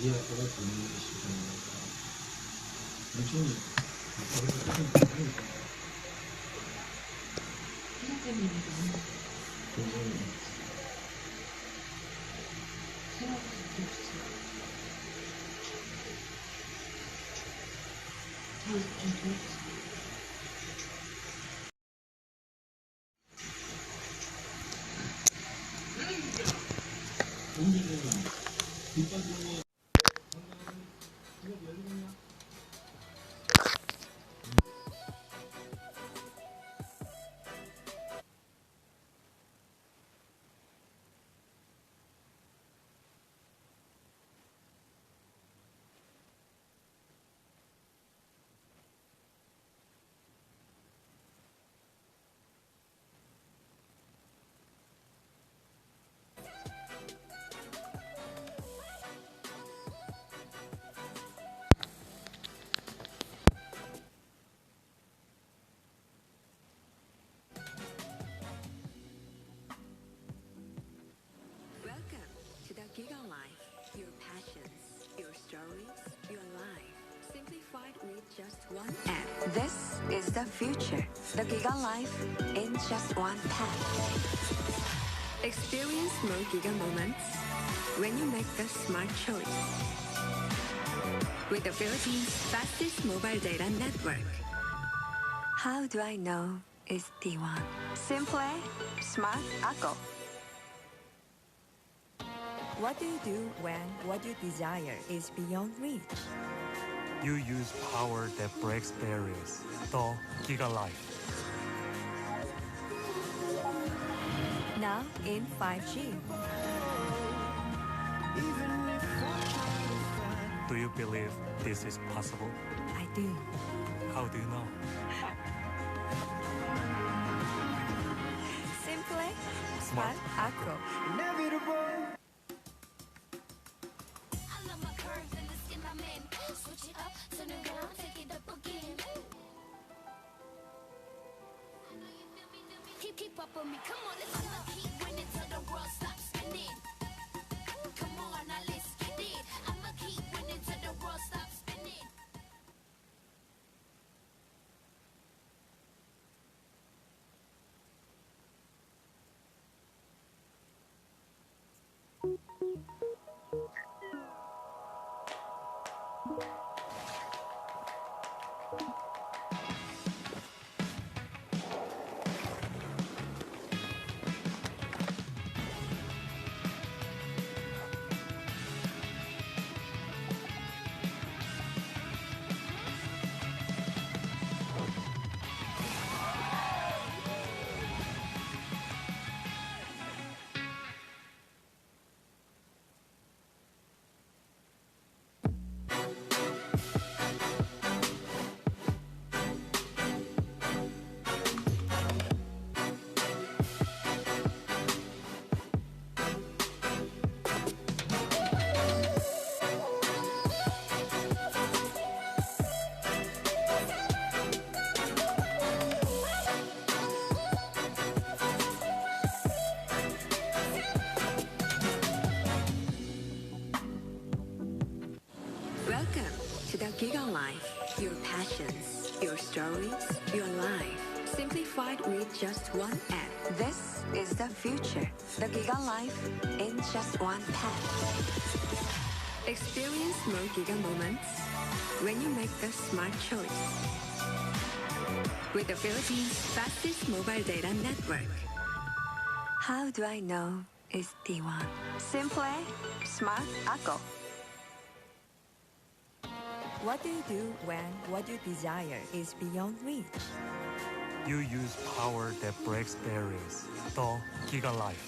이해하다가 본인이 시키는 거다. 엄청 Just one app. This is the future. The Giga Life in just one tap. Experience more Giga moments when you make the smart choice. With the Philippines' fastest mobile data network. How do I know it's T1? Simple, smart, ako. What do you do when what you desire is beyond reach? You use power that breaks barriers. The Giga Life. Now in 5G. Do you believe this is possible? I do. How do you know? Simple, smart, ako. Keep up with me, come on, let's keep winning till the world stops spinning. Come on, now let's get it. I'ma keep winning till the world stops spinning. Welcome to the Giga Life. Your passions, your stories, your life. Simplified with just one app. This is the future. The Giga Life in just one tap. Experience more Giga moments when you make the smart choice. With the Philippines' fastest mobile data network. How do I know is T1? Simple, smart, ako. What do you do when what you desire is beyond reach? You use power that breaks barriers. The Giga Life.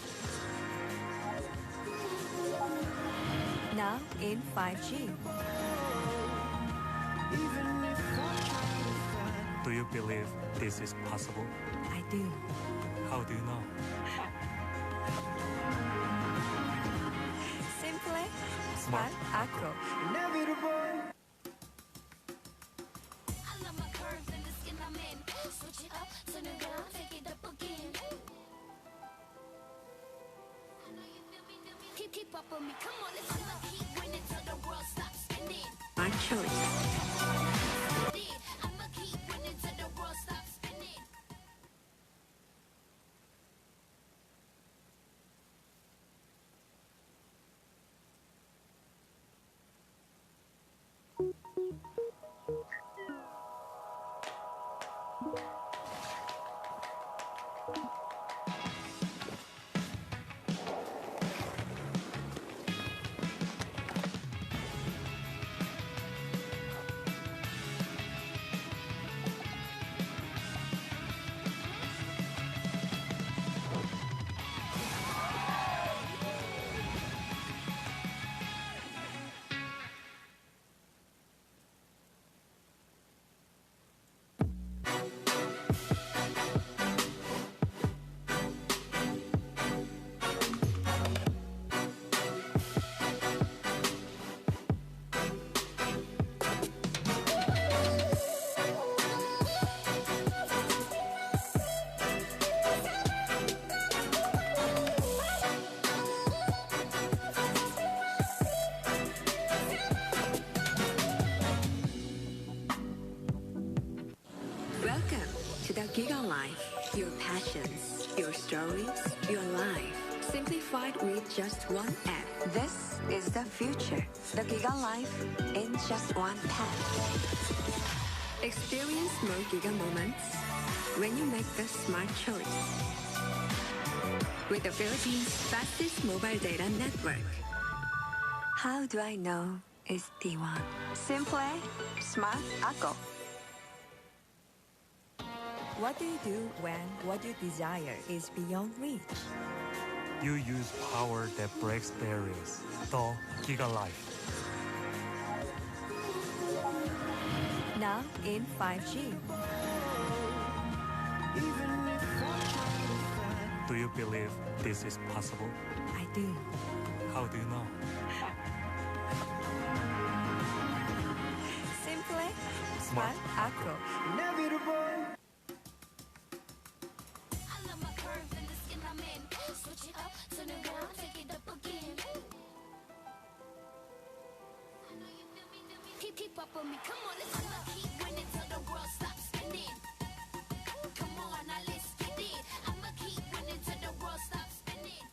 Now in 5G. Do you believe this is possible? I do. How do you know? Simple, Smart, smart, ako. I love my curves and the skin I'm in. Switch it up, turn it around, take it up again. I know you feel me, keep up on me. Come on, let's just keep winning till the world stops spinning. Smart choice. I'ma keep winning till the world stops spinning. Welcome to the Giga Life. Your passions, your stories, your life. Simplified with just one app. This is the future. The Giga Life in just one tap. Experience more Giga moments when you make the smart choice. With the Philippines' fastest mobile data network. How do I know is T1? Simple, smart, ako. What do you do when what you desire is beyond reach? You use power that breaks barriers. The Giga Life. Now in 5G. Do you believe this is possible? I do. How do you know? Simple, Smart, smart, ako. I love my curves and the skin I'm in. Switch it up, turn it around, take it up again. I know you feel me, keep up on me. Come on, let's just keep winning till the world stops spinning. Come on, now let's get it. I'ma keep winning till the world stops spinning.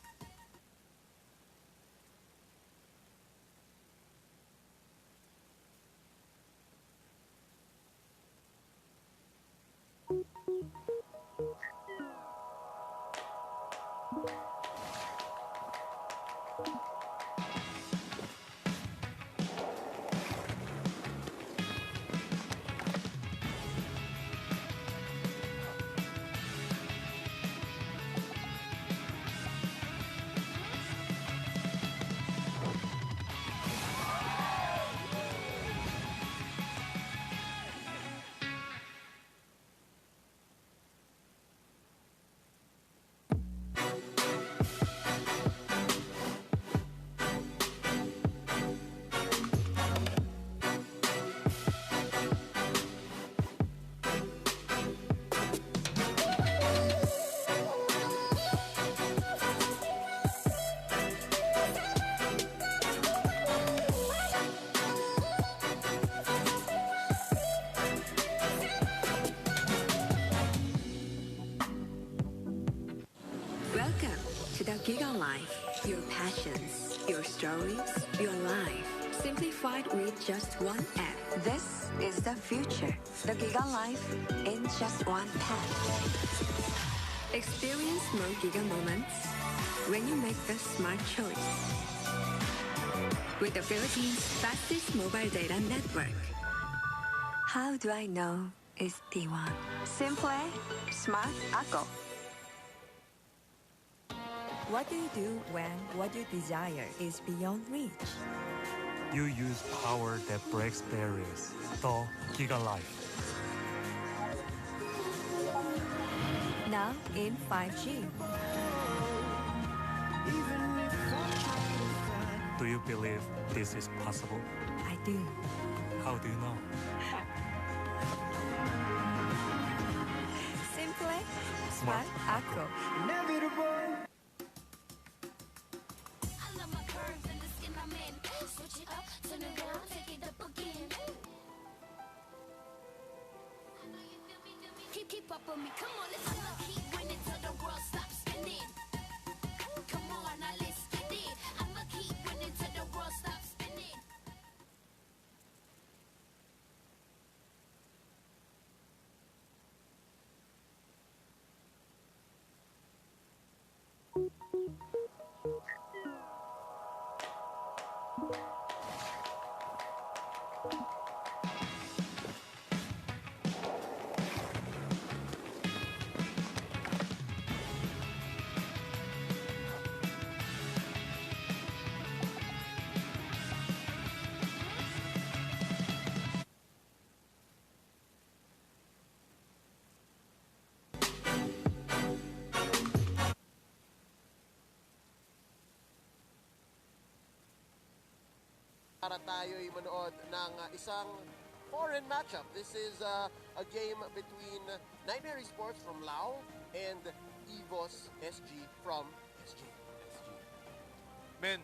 Giga Life. Your passions, your stories, your life. Simplified with just one app. This is the future. The Giga Life in just one tap. Experience more Giga moments when you make the smart choice. With the Philippines' fastest mobile data network. How do I know is T1? Simple, smart ako. What do you do when what you desire is beyond reach? You use power that breaks barriers. The Giga Life. Now in 5G. Do you believe this is possible? I do. How do you know? Simple, smart ako. I love my curves and the skin I'm in. Switch it up, turn it around, take it up again. Keep up with me, come on, let's keep winning till the world stops spinning. Come on, now let's get it. I'ma keep winning till the world stops spinning. Para tayo'y manood ng isang foreign matchup. This is a game between Nightmare Esports from Lao and EVOS SG from SG. Men,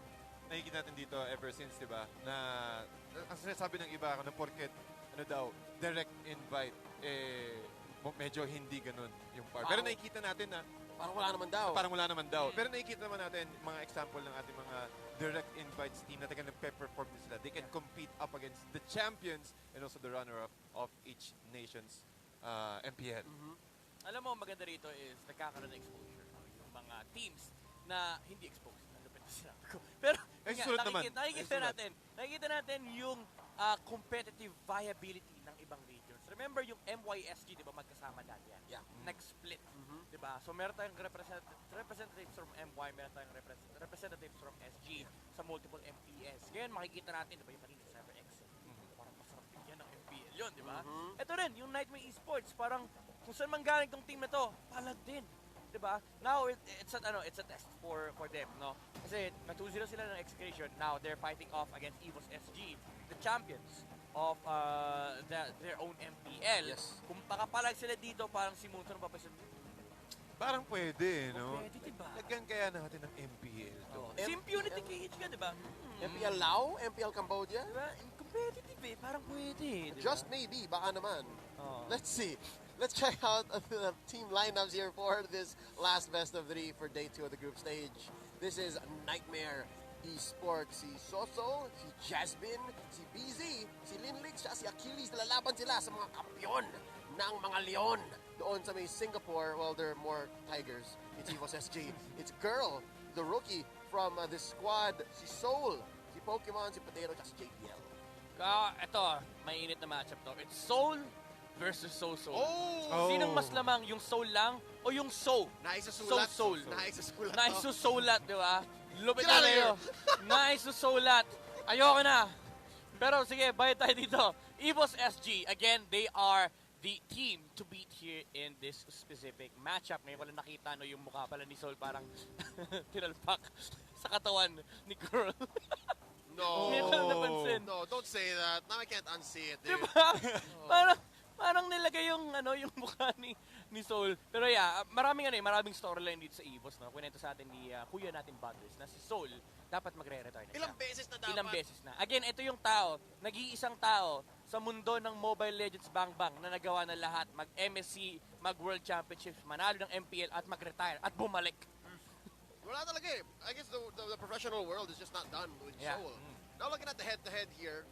nakikita natin dito ever since, di ba, na ang sinasabi ng iba na porket, ano daw, direct invite, medyo hindi ganun yung part. Pero nakikita natin na Parang wala naman daw. parang wala naman daw. Pero nakikita naman natin mga example ng ating mga direct invites team na talagang nagpe-perform din sila. They can compete up against the champions and also the runner-up of each nation's MPL. Alam mo, maganda rito is nagkakaroon ng exposure. Yung mga teams na hindi exposed. Ano pa ito sinabi ko? Pero Ay, yun nga, sulat naman. nakikita natin yung competitive viability ng ibang regions. Remember yung MYSG, di ba, magkasama dati yan? Yeah. Nag-split. Di ba? So meron tayong representatives from MY, meron tayong representatives from SG sa multiple MPS. Ngayon, makikita natin, di ba, yung Marina Cyber X. Parang masarap bigyan ng MPL yun, di ba? Ito rin, yung Nightmare Esports, parang kung saan man galing tong team na to, palag din. Diba? Now it's a test for them, no? Kasi na 2-0 sila ng execution. Now they're fighting off against EVOS SG, the champions of their own MPL. Yes. Kung pakapalag sila dito, parang si Munson papasun. Parang pwede, no? Pwede, diba? Lagyan kaya natin ng MPL to. Simpunity KH ka, diba? MPL Lao, MPL Cambodia. Diba? Competitive eh. Parang pwede, diba? Just maybe, baka naman. Oh. Let's see. Let's check out the team lineups here for this last best of 3 for day 2 of the group stage. This is Nightmare Esports. Si Soso, si Jasmine, si BZ, si Linlix, siya si Achilles. Nalalaban sila sa mga kampiyon ng mga Leon. Doon sa may Singapore, well, there are more Tigers. It's EVOS SG. It's Girl, the rookie from this squad. Si Soul, si Pokemon, si Potato, si JPL. Ito, mainit na matchup to. It's Soul versus Soul. Oh! Sinong mas lamang? Yung Soul lang o yung Soul? Naisasulat. Soul. Naisasulat. Naisusulat, di ba? Lupit Get out na of kayo. Naisusulat. Ayoko na. Pero sige, bayad tayo dito. EVOS SG, again, they are the team to beat here in this specific matchup. Ngayon ko lang nakita yung mukha pala ni Soul parang tinalpak sa katawan ni Girl. No. Hindi ko lang napansin. No, don't say that. Now I can't unsee it, dude. Diba? Parang nilagay yung yung mukha ni Soul. Pero yeah, maraming storyline dito sa EVOS, no. Kunento sa atin ni kuya natin Butters na si Soul dapat magre-retire na siya. Ilang beses na dapat? Ilang beses na. Again, ito yung tao, nag-iisang tao sa mundo ng Mobile Legends Bang Bang na nagawa ng lahat, mag-MSC, mag-World Championships, manalo ng MPL at mag-retire at bumalik. Wala talaga eh. I guess the professional world is just not done with Yeah. Seoul. Now looking at the head-to-head here,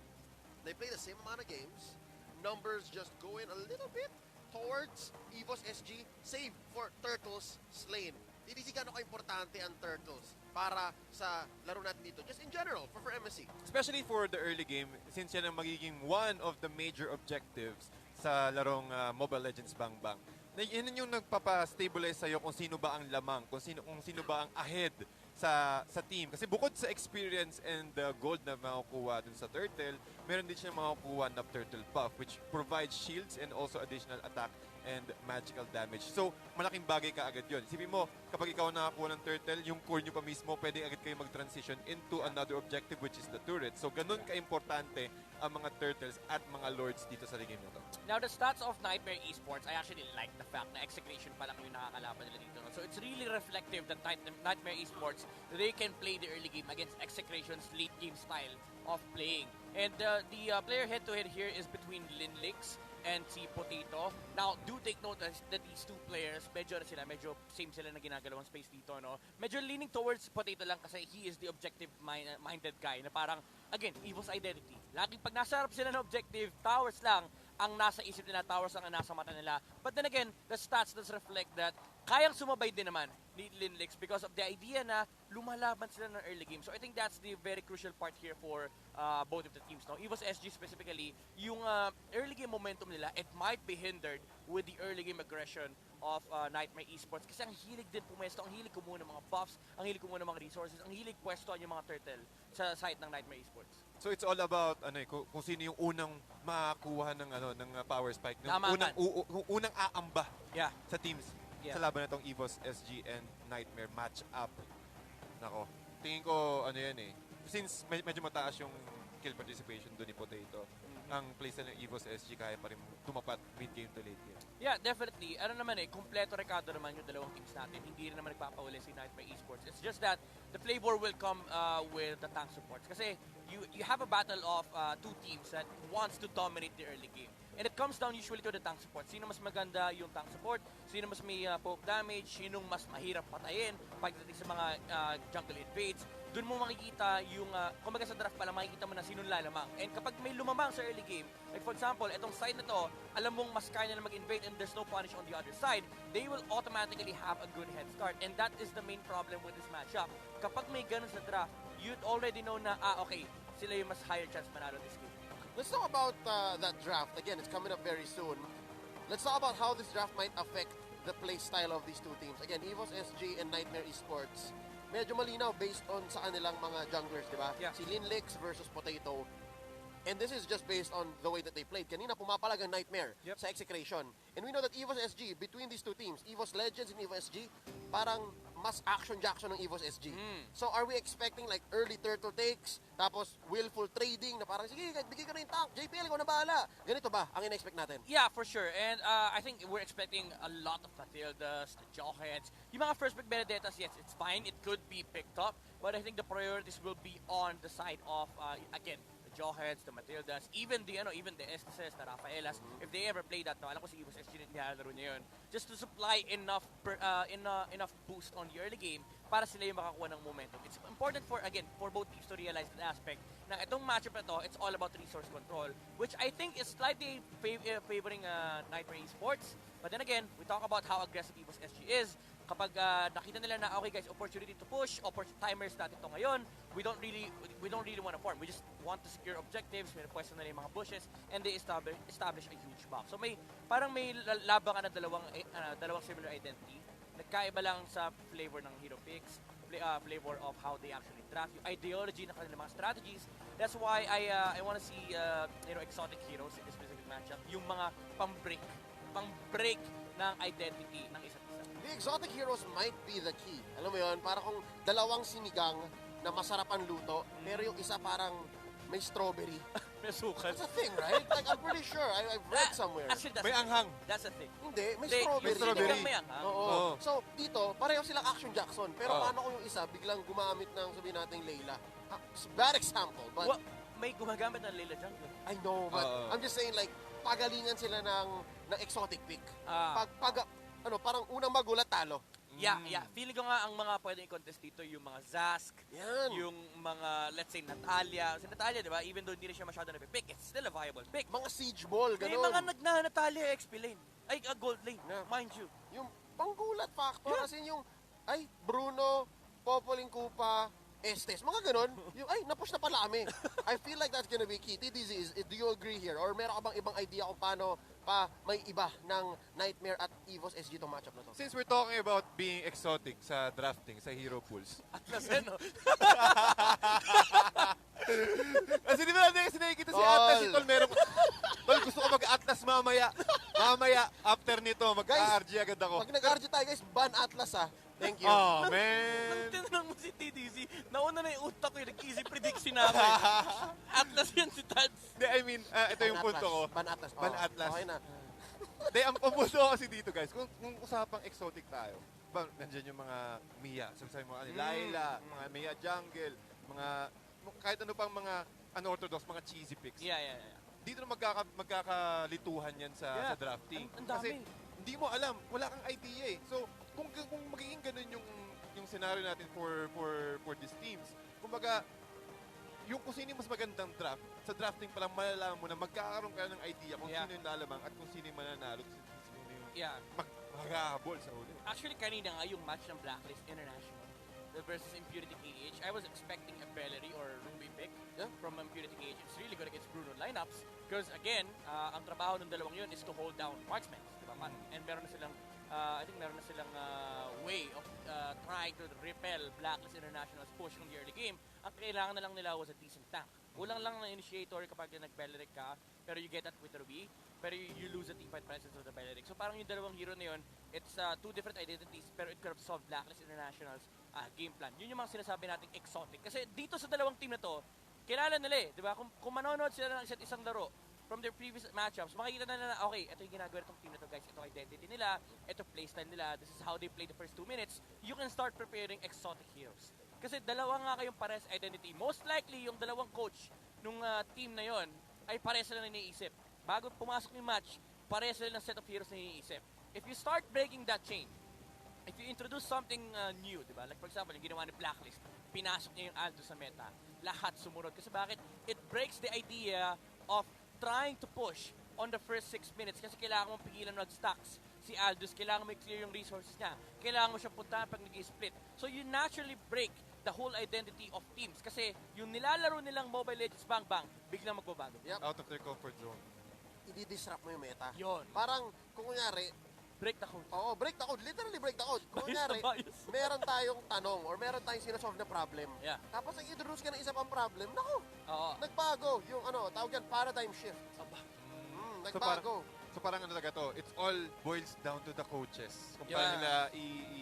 they play the same amount of games. Numbers just go in a little bit towards EVOS SG, save for Turtles Slain. Hindi si gano'n ka-importante ang Turtles para sa laro natin dito. Just in general, for MSC. Especially for the early game, since yan ang magiging one of the major objectives sa larong Mobile Legends Bang Bang. Yun yung nagpapa-stabilize sa'yo kung sino ba ang lamang, kung sino ba ang ahead sa team. Kasi bukod sa experience and the gold na makukuha dun sa Turtle, meron din siya makukuha na Turtle Buff, which provides shields and also additional attack and magical damage. So, malaking bagay ka agad yun. Isipin mo, kapag ikaw nakakuha ng Turtle, yung core nyo pa mismo, pwede agad kayo mag-transition into another objective, which is the turret. So, ganun ka-importante ang mga Turtles at mga Lords dito sa game na to. Now, the stats of Nightmare Esports, I actually like the fact na Execration pa lang yung nakakalaban nila dito. No? So, it's really reflective that Nightmare Esports, they can play the early game against Execration's late game style of playing. And the player head-to-head here is between Linlix and si Potato. Now, do take note that these two players, medyo same sila na ginagalawang space dito, no? Medyo leaning towards Potato lang kasi he is the objective-minded guy na parang, again, EVO's identity. Laging pag nasa harap sila ng objective, towers lang ang nasa isip nila, towers lang ang nasa mata nila. But then again, the stats does reflect that kayang sumabay din naman ni Linlix because of the idea na lumalaban sila ng early game. So I think that's the very crucial part here for both of the teams. No? EVO's SG specifically, yung early game momentum nila, it might be hindered with the early game aggression of Nightmare Esports. Kasi ang hilig din pumesto, ang hilig kumuha ng mga buffs, ang hilig kumuha ng mga resources, ang hilig pwestoan yung mga turtle sa site ng Nightmare Esports. So it's all about kung sino yung unang makakuha ng power spike, ng unang aamba sa teams. Sa laban na tong EVOS SG and Nightmare match up. Nako, tingin ko yan eh. Since medyo mataas yung kill participation doon ni Potato, ang playstyle ng EVOS SG kaya pa rin tumapat mid-game to late game. Yeah, definitely. Kompleto rekado naman yung dalawang teams natin. Hindi rin naman nagpapahuli si Nightmare Esports. It's just that the flavor will come with the tank supports. Kasi you have a battle of two teams that wants to dominate the early game. And it comes down usually to the tank support. Sino mas maganda yung tank support, sino mas may poke damage, sinong mas mahirap patayin pagdating sa mga jungle invades. Doon mo makikita yung, kumbaga sa draft pala, makikita mo na sinong lalamang. And kapag may lumamang sa early game, like for example, itong side na to, alam mong mas kaya na mag-invade and there's no punish on the other side, they will automatically have a good head start. And that is the main problem with this matchup. Kapag may ganun sa draft, you'd already know na, okay, sila yung mas higher chance manalo this game. Let's talk about that draft. Again, it's coming up very soon. Let's talk about how this draft might affect the play style of these two teams. Again, EVOS SG and Nightmare Esports. Medyo malinaw based on sa kanilang mga junglers, di ba? Yeah. Si Linlix versus Potato. And this is just based on the way that they played. Kanina pumapalag ang Nightmare sa Execration. And we know that EVOS SG, between these two teams, EVOS Legends and EVOS SG, parang mas action-jackson ng EVOS SG. So are we expecting like early turtle takes, tapos willful trading na parang, sige, bigay ka na yung tank, JPL, ikaw na bahala. Ganito ba ang ina-expect natin? Yeah, for sure. And I think we're expecting a lot of Matildas, the Jawheads. Yung mga first pick Benedettas, yes, it's fine. It could be picked up. But I think the priorities will be on the side of, again, Jawheads, the Matildas, even the Estes, the Rafaelas, if they ever play that, no, alam ko si EVOS SG nilalaro niya yun, just to supply enough boost on the early game para sila yung makakuha ng momentum. It's important for both teams to realize that aspect na itong matchup na to, it's all about resource control, which I think is slightly favoring Nightmare Esports. But then again, we talk about how aggressive EVOS SG is. Kapag nakita nila na, okay guys, opportunity to push, timers natin ito ngayon, we don't really want to farm. We just want to secure objectives, may pwesto na yung mga bushes, and they establish a huge box. So parang may laban ka na dalawang similar identity. Nagkaiba lang sa flavor ng hero picks, flavor of how they actually draft, yung ideology ng kanilang mga strategies. That's why I want to see exotic heroes in this specific matchup, yung mga pang-break ng identity ng isa't isa. The exotic heroes might be the key. Alam mo yun, para kung dalawang sinigang na masarap ang luto, pero yung isa parang may strawberry. May sukal. That's a thing, right? Like, I'm pretty sure. I've read somewhere. Actually, May anghang. That's a thing. Hindi, may strawberry. Yung sinigang may anghang. Oo. So, dito, pareho silang Action Jackson. Pero paano kung yung isa biglang gumamit ng, sabihin natin, Layla? Bad example, but... Well, may gumagamit ng Layla Jungle. I know, but I'm just saying, like, pagalingan sila ng exotic pick. Parang unang magulat, talo. Yeah. Feeling ko nga ang mga pwedeng i-contest dito yung mga Zask, Yan. yung mga, let's say, Natalia. Si Natalia, di ba? Even though hindi na siya masyado na-pick, it's still a viable pick. Mga siege ball, May ganun. mga Natalia XP lane. Ay, gold lane, Yeah. mind you. Yung panggulat factor, as in yung, ay, Bruno, Popoling Kupa, Estes, mga ganun. Yung, ay, napush na pala kami. I feel like that's gonna be key. TDZ, do you agree here? Or meron ka bang ibang idea kung paano pa may iba ng Nightmare at Evos SG itong matchup na to? Since we're talking about being exotic sa drafting, sa hero pools. Atlas, no? Kasi di ba natin kasi nakikita si Atlas, si Tol, meron Tol, gusto ko mag-Atlas mamaya. Mamaya, after nito, mag-RG agad ako. Pag nag-RG tayo guys, ban Atlas ah. Thank you. Oh, man. Tinanong mo si TDZ, nauna na yung utak ko yung nag-easy prediction namin. Atlas yan si Tads. Hindi, I mean, ito yung punto ko. Ban Atlas. Ban Atlas. Okay na. Hindi, ang punto ko kasi dito, guys, kung usapang exotic tayo, ba, nandiyan yung mga Mia, sabi mo, Laila, mga Mia Jungle, mga, kahit ano pang mga unorthodox, mga cheesy picks. Yeah. Dito na magkakalituhan yan sa drafting. Ang dami. Kasi hindi mo alam, wala kang idea eh. So, kung magiging ganun yung scenario natin for these teams, kumbaga, yung kung sino yung mas magandang draft, sa drafting pa lang malalaman mo na magkakaroon ka ng idea kung sino yung lalamang at kung sino yung mananalo, kung sino yung maghahabol sa huli. Actually, kanina nga yung match ng Blacklist International versus Impurity KH, I was expecting a Bellery or Ruby pick from Impurity KH. It's really good against Bruno lineups because, again, ang trabaho ng dalawang yun is to hold down marksmen. Diba? And meron na silang I think meron na silang way of trying to repel Blacklist International's push from the early game. Ang kailangan na lang nila was a decent tank. Kulang lang na initiator kapag nag-Beleric ka, pero you get that with Ruby, pero you lose the teamfight presence of the Beleric. So parang yung dalawang hero na yun, it's two different identities, pero it could have solved Blacklist International's game plan. Yun yung mga sinasabi nating exotic. Kasi dito sa dalawang team na to, kilala nila eh, di ba? Kung manonood sila ng isa't isang laro, from their previous matchups, makikita na nila, okay, ito yung ginagawa itong team na to, guys. Ito identity nila, ito playstyle nila, this is how they play the first 2 minutes. You can start preparing exotic heroes. Kasi dalawa nga kayong pares identity. Most likely, yung dalawang coach nung team na yon ay pares sila na iniisip. Bago pumasok yung match, pares sila ng set of heroes na iniisip. If you start breaking that chain, if you introduce something new, di ba? Like for example, yung ginawa ni Blacklist, pinasok niya yung Aldo sa meta. Lahat sumunod. Kasi bakit? It breaks the idea of trying to push on the first 6 minutes kasi kailangan mong pigilan mag-stacks si Aldous, kailangan mo i-clear yung resources niya, kailangan mo siya puntahan pag nag-split. So you naturally break the whole identity of teams kasi yung nilalaro nilang Mobile Legends bang biglang magbabago. Yep. Out of their comfort zone. I-disrupt mo yung meta. Yun. Parang, kung kunyari, Break the code. Oo, break the code. Literally break the code. Kung kunyari, meron tayong tanong or meron tayong sinasolve na problem. Yeah. Tapos nag-introduce ka ng isa pang problem, naku, Oo. nagbago. Yung tawag yan, paradigm shift. Nagbago. So parang ano talaga to, it's all boils down to the coaches. Kung Yeah. paano nila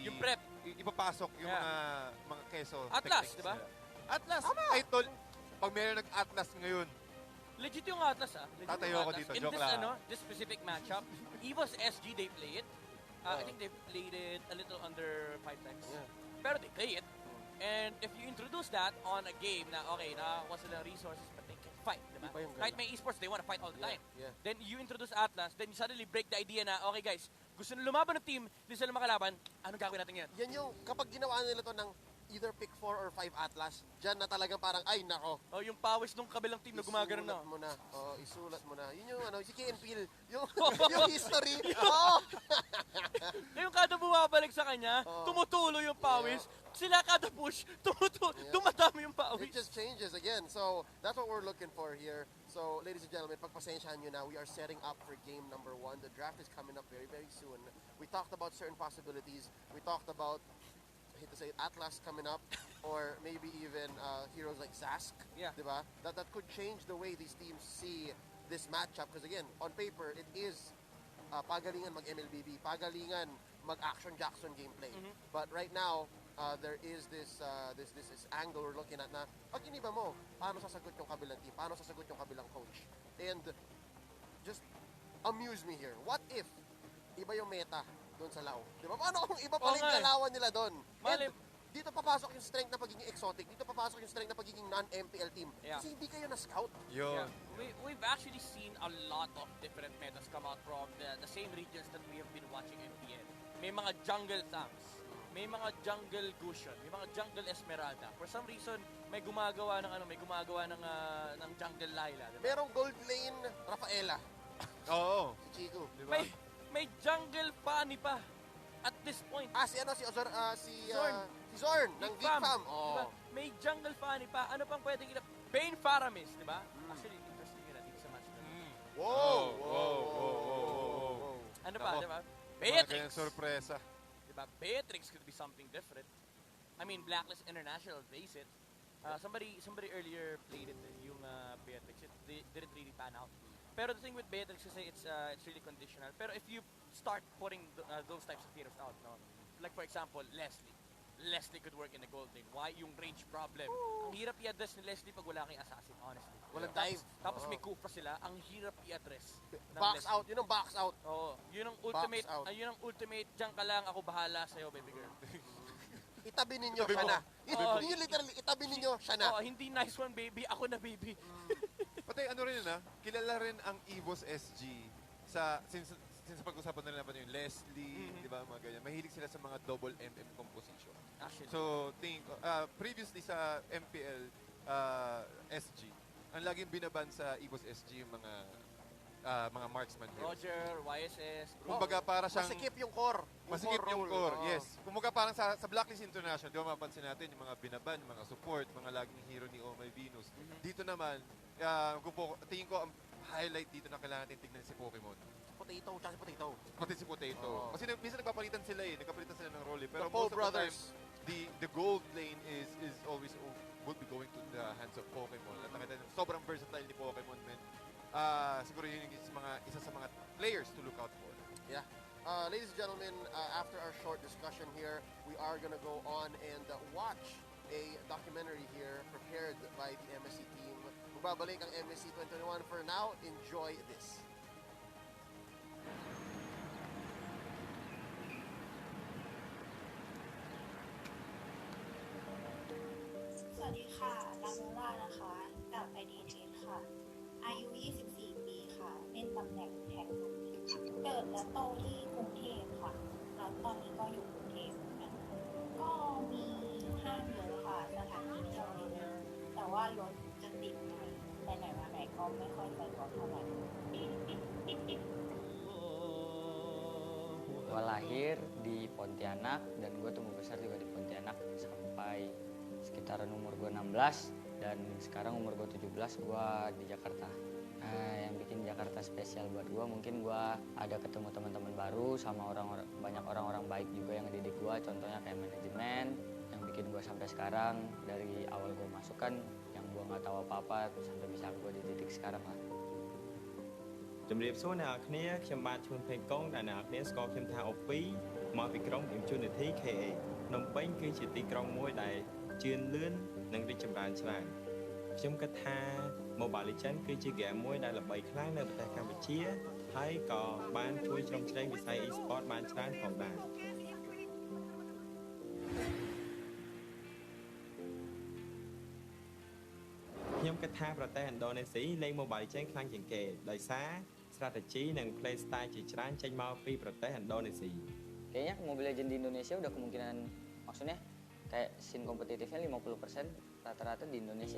Yung prep. ipapasok yung Yeah. mga keso. Atlas, techniques di ba? nila. Atlas. Ay, tol, pag meron nag-Atlas ngayon, Legit yung Atlas Legit Tatayo yung ako Atlas. dito, In joke this, lang. this specific matchup, EVO's SG, they play it. I think they played it a little under 5 times. Yeah. Pero they play it. And if you introduce that on a game na, okay, nakakuha sila ng resources, but they can fight, diba? Iba yung gana. Kahit may esports, they wanna fight all the time. Yeah. Then you introduce Atlas, then you suddenly break the idea na, okay guys, gusto na lumaban ng team, hindi sila makalaban, anong gagawin natin yan? Yan yung, kapag ginawa nila to ng either pick 4 or 5 Atlas, dyan na talagang parang, ay nako, Oh, yung pawis nung kabilang team na gumagano na. isulat mo na. Isulat mo na. Yun yung si Kane Peel, yung history. Yung kada bumabalik sa kanya, tumutulo yung pawis. Sila kada push, dumadami yung It pawis. just changes again. So, that's what we're looking for here. So, ladies and gentlemen, pagpasensyahan nyo na, we are setting up for game number 1. The draft is coming up very, very soon. We talked about certain possibilities. We talked about, I hate to say it, Atlas coming up, or maybe even heroes like Zask, Yeah. diba? That could change the way these teams see this matchup. Because again, on paper, it is pagalingan mag-MLBB, pagalingan mag-Action Jackson gameplay. But right now, there is this angle we're looking at na pag iniba mo, paano sasagot yung kabilang team, paano sasagot yung kabilang coach. And just amuse me here. What if iba yung meta doon sa Lao? Di ba? Paano kung iba pa rin kalawan nila doon? And dito papasok yung strength na pagiging exotic. Dito papasok yung strength na pagiging non-MPL team. Yeah. Kasi hindi kayo na-scout. yun. We've actually seen a lot of different metas come out from the same regions that we have been watching MPL. May mga jungle tanks. may mga jungle Gusion, may mga jungle Esmeralda. For some reason, may gumagawa ng ng jungle Layla, di ba? Merong gold lane Rafaela. Oo. Si Chico. Di ba? May jungle Fanny pa at this point. Si Ozor, Zorn. si Zorn ng Geek Fam. Diba? May jungle Fanny pa. Ano pang pwedeng Bane Faramis, di ba? Actually, interesting yun dito sa match. Wow. Ano pa, Ako, di ba? Mga Beatrix. kanyang sorpresa. Diba? Beatrix could be something different. I mean, Blacklist International, face it. Somebody earlier played it, yung Beatrix. It didn't really pan out. Pero the thing with Beatrix is it's really conditional. Pero if you start putting those types of heroes out, no? Like for example, Leslie could work in the gold lane. Why? Yung range problem. Ang hirap i-address ni Leslie pag wala kang assassin, honestly. Walang dive. Tapos may Kufra sila, ang hirap i-address. ng Box Leslie. out. Yun ang box out. Oo. Yun ang ultimate, out. yun ang ultimate, diyan ka lang, ako bahala sa'yo, baby girl. Itabi ninyo, siya na. Oo. Yun yung literally, itabi ninyo, siya na. Oh, hindi nice one, baby. Ako na, baby. Pati ano rin yun kilala rin ang EVOS SG since pag-usapan na rin naman yung Leslie, di ba, mga ganyan. Mahilig sila sa mga double MM composition. Actually. So, previously sa MPL SG, ang laging binaban sa EVOS SG yung mga marksman heroes. Roger, YSS. Kumbaga para siyang... Masikip yung core. Masikip yung core, Oo. yes. Kumbaga parang sa Blacklist International, di ba mapansin natin yung mga binaban, yung mga support, mga laging hero ni Oh My Venus. Dito naman, tingin ko ang highlight dito na kailangan natin tignan si Pokemon. Potato, tsaka si Potato. Pati si Potato. Oo. Kasi minsan nagpapalitan sila nagpapalitan sila ng role Pero The Paul most of brothers. the time, the gold lane is always would be going to the hands of Pokemon. At nakita natin, sobrang versatile ni Pokemon, man. Siguro yun yung isa sa mga players to look out for. Yeah. Ladies and gentlemen, after our short discussion here, we are going to go on and watch a documentary here prepared by the MSC team. Magbabalik ang MSC 2021. For now, enjoy this.สวัสดีค่ะลาโมล่านะคะ กับไอดีเทค่ะ อายุ 24 ปีค่ะ เล่นตำแหน่งแทนเกิดและโตที่กรุงเทพค่ะ แล้วตอนนี้ก็อยู่กรุงเทพเหมือนกัน ก็มีห้างเยอะค่ะ สถานที่เที่ยวเยอะแต่ว่ารถจะติดหน่อยไปไหนมาไหนก็ไม่ค่อยสะดวกเท่าไหร่ Gue lahir di Pontianak dan gue tumbuh besar juga di Pontianak sampai sekitaran umur gue 16 dan sekarang umur gue 17 gue di Jakarta. Yang bikin Jakarta spesial buat gue mungkin gue ada ketemu teman-teman baru sama banyak orang-orang baik juga yang ngedidik gue, contohnya kayak manajemen yang bikin gue sampai sekarang dari awal gue masuk kan yang gue nggak tahu apa-apa sampai bisa gue di titik sekarang lah. ជំរាបសួរអ្នកនរគ្នាខ្ញុំបាទឈ្មោះពេញកុងដែលអ្នកនរគ្នាស្គាល់ខ្ញុំថាអូពីមកពីក្រុង Impunity KA ភ្នំពេញគឺជាទីក្រុងមួយដែលជឿនលឿននិងរីកចម្រើនច្រើនខ្ញុំគិតថា Mobile Legends គឺជាហ្គេមមួយដែលល្បីខ្លាំងនៅប្រទេសកម្ពុជាហើយក៏បានជួយជ្រោមជ្រែងវិស័យ e-sport បានច្រើនផងដែរខ្ញុំគិតថាប្រទេសឥណ្ឌូនេស៊ីលេង Mobile Legends ខ្លាំងជាងគេដោយសារ strategy និង play style ជាច្រើនចេញមកពីប្រទេសឥណ្ឌូនេស៊ី Kayaknya Mobile Legends di Indonesia udah kemungkinan maksudnya kayak scene kompetitifnya 50% rata-rata di Indonesia.